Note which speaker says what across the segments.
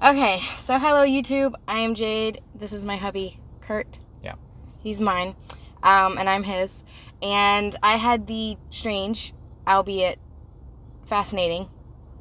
Speaker 1: Okay, so hello YouTube. I am Jade. This is my hubby, Kurt.
Speaker 2: Yeah.
Speaker 1: He's mine, and I'm his. And I had the strange, albeit fascinating,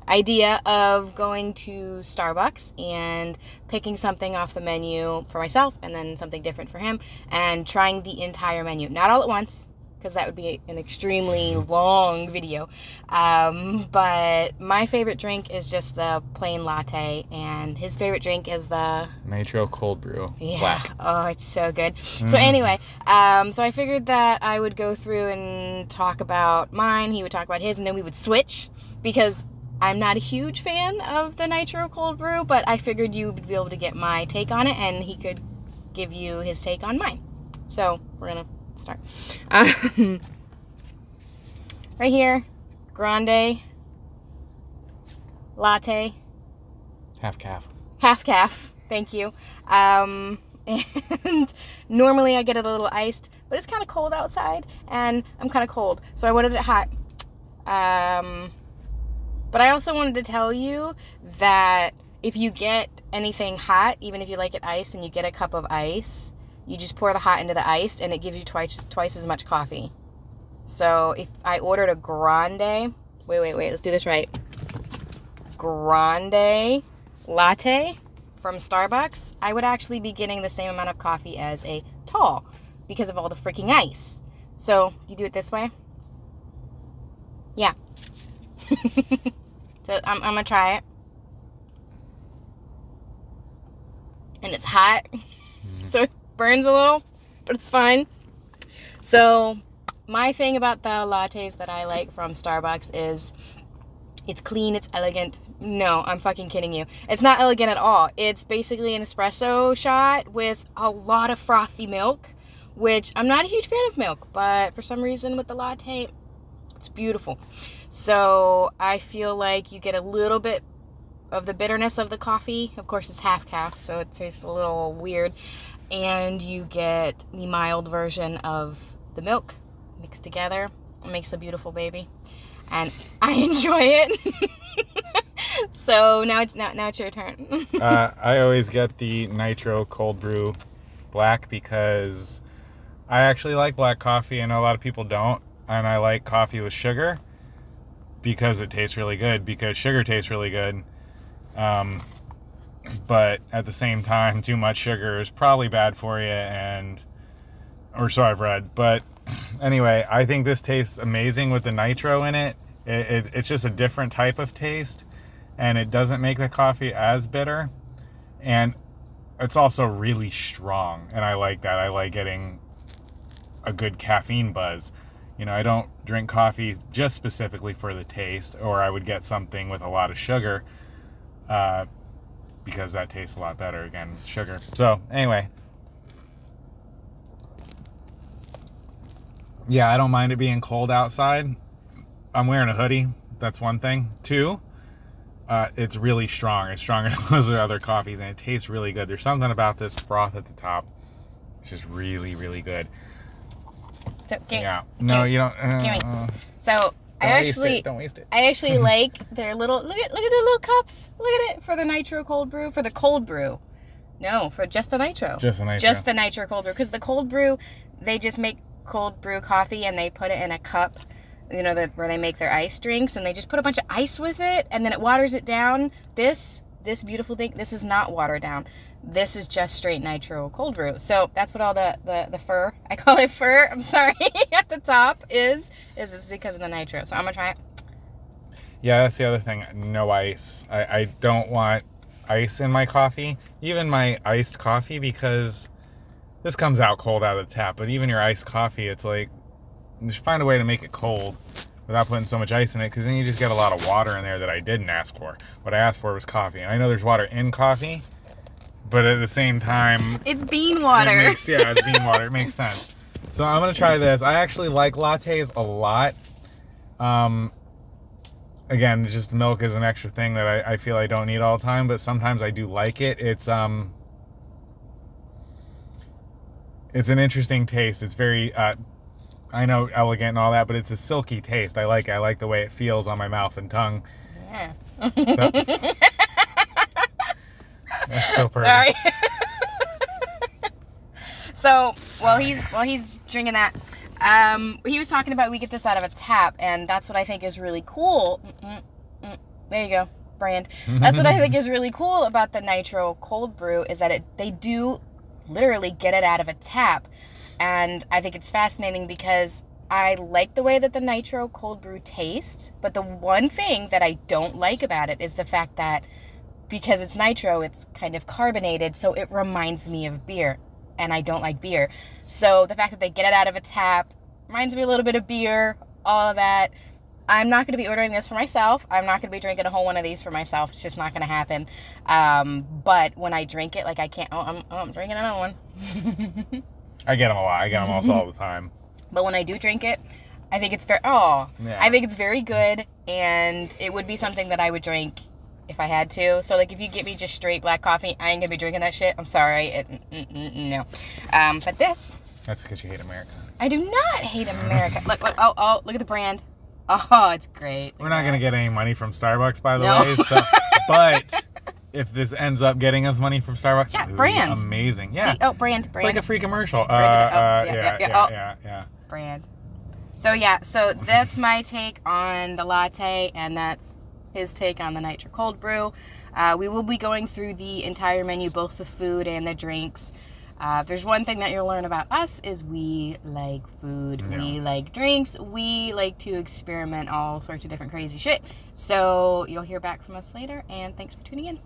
Speaker 1: idea of going to Starbucks and picking something off the menu for myself and then something different for him and trying the entire menu. Not all at once, because that would be an extremely long video. But my favorite drink is just the plain latte, and his favorite drink is the
Speaker 2: Nitro cold brew.
Speaker 1: yeah.
Speaker 2: Black.
Speaker 1: Oh, it's so good. So anyway, so I figured that I would go through and talk about mine, he would talk about his, and then we would switch, because I'm not a huge fan of the Nitro cold brew, but I figured you would be able to get my take on it, and he could give you his take on mine. So we're gonna start. Right here, grande latte,
Speaker 2: Half calf.
Speaker 1: half calf. Thank you. And normally I get it a little iced, but it's kind of cold outside, and I'm kind of cold, so I wanted it hot. But I also wanted to tell you that if you get anything hot, even if you like it iced and you get a cup of ice, you just pour the hot into the iced, and it gives you twice as much coffee. So if I ordered a grande, wait, let's do this right. Grande latte from Starbucks, I would actually be getting the same amount of coffee as a tall because of all the freaking ice. So you do it this way. Yeah. So I'm gonna try it. And it's hot. So it burns a little, but it's fine. So my thing about the lattes that I like from Starbucks is it's clean, it's elegant. No, I'm fucking kidding you. It's not elegant at all. It's basically an espresso shot with a lot of frothy milk, which I'm not a huge fan of milk, but for some reason with the latte, it's beautiful. So I feel like you get a little bit of the bitterness of the coffee. Of course, it's half calf, so it tastes a little weird. And you get the mild version of the milk mixed together. It makes a beautiful baby. And I enjoy it. So now it's your turn.
Speaker 2: I always get the Nitro cold brew black because I actually like black coffee. I know a lot of people don't. And I like coffee with sugar because it tastes really good, because sugar tastes really good. But at the same time, too much sugar is probably bad for you, or so I've read. But anyway, I think this tastes amazing with the nitro in it. It's just a different type of taste, and it doesn't make the coffee as bitter. And it's also really strong, and I like that. I like getting a good caffeine buzz. You know, I don't drink coffee just specifically for the taste, or I would get something with a lot of sugar, because that tastes a lot better, again, with sugar. So, anyway. Yeah, I don't mind it being cold outside. I'm wearing a hoodie. That's one thing. Two, it's really strong. It's stronger than those other coffees, and it tastes really good. There's something about this froth at the top. It's just really, really good.
Speaker 1: So,
Speaker 2: yeah. No, you don't.
Speaker 1: So
Speaker 2: Don't waste it.
Speaker 1: I actually like their little look at their little cups. Look at it for the nitro cold brew. For the cold brew. No, for just the nitro.
Speaker 2: Just the nitro.
Speaker 1: Just the nitro cold brew. Because the cold brew, they just make cold brew coffee and they put it in a cup, you know, where they make their ice drinks, and they just put a bunch of ice with it, and then it waters it down. This beautiful thing, this is not watered down. This is just straight nitro cold brew. So that's what all the fur, I call it fur, I'm sorry, at the top is it's because of the nitro. So I'm gonna try it.
Speaker 2: Yeah, that's the other thing. No ice. I don't want ice in my coffee, even my iced coffee, because this comes out cold out of the tap. But even your iced coffee, it's like, just find a way to make it cold without putting so much ice in it, because then you just get a lot of water in there that I didn't ask for. What I asked for was coffee. And I know there's water in coffee, but at the same time,
Speaker 1: it's bean water.
Speaker 2: It's bean water. It makes sense. So I'm going to try this. I actually like lattes a lot. Again, just milk is an extra thing that I feel I don't need all the time, but sometimes I do like it. It's an interesting taste. It's very, I know, elegant and all that, but it's a silky taste. I like it. I like the way it feels on my mouth and tongue.
Speaker 1: Yeah.
Speaker 2: So, That's so perfect.
Speaker 1: Sorry. So while he's drinking that, he was talking about we get this out of a tap, and that's what I think is really cool. There you go, brand. That's what I think is really cool about the nitro cold brew is that they do literally get it out of a tap, and I think it's fascinating because I like the way that the nitro cold brew tastes, but the one thing that I don't like about it is the fact that because it's nitro, it's kind of carbonated, so it reminds me of beer, and I don't like beer. So the fact that they get it out of a tap reminds me a little bit of beer, all of that. I'm not going to be ordering this for myself. I'm not going to be drinking a whole one of these for myself. It's just not going to happen. But when I drink it, like I can't, I'm drinking another one.
Speaker 2: I get them a lot. I get them also all the time.
Speaker 1: But when I do drink it, I think it's I think it's very good, and it would be something that I would drink if I had to. So like if you get me just straight black coffee, I ain't gonna be drinking that shit. I'm sorry, no. But this.
Speaker 2: That's because you hate America.
Speaker 1: I do not hate America. Look, look at the brand. Oh, it's great.
Speaker 2: We're not gonna get any money from Starbucks, by the way. So, but if this ends up getting us money from Starbucks,
Speaker 1: yeah, brand,
Speaker 2: amazing. Yeah.
Speaker 1: See, brand.
Speaker 2: It's like a free commercial.
Speaker 1: Yeah. Brand. So yeah, so that's my take on the latte, and that's his take on the nitro cold brew. We will be going through the entire menu, both the food and the drinks. If there's one thing that you'll learn about us is we like food, we like drinks, we like to experiment all sorts of different crazy shit. So you'll hear back from us later, and thanks for tuning in.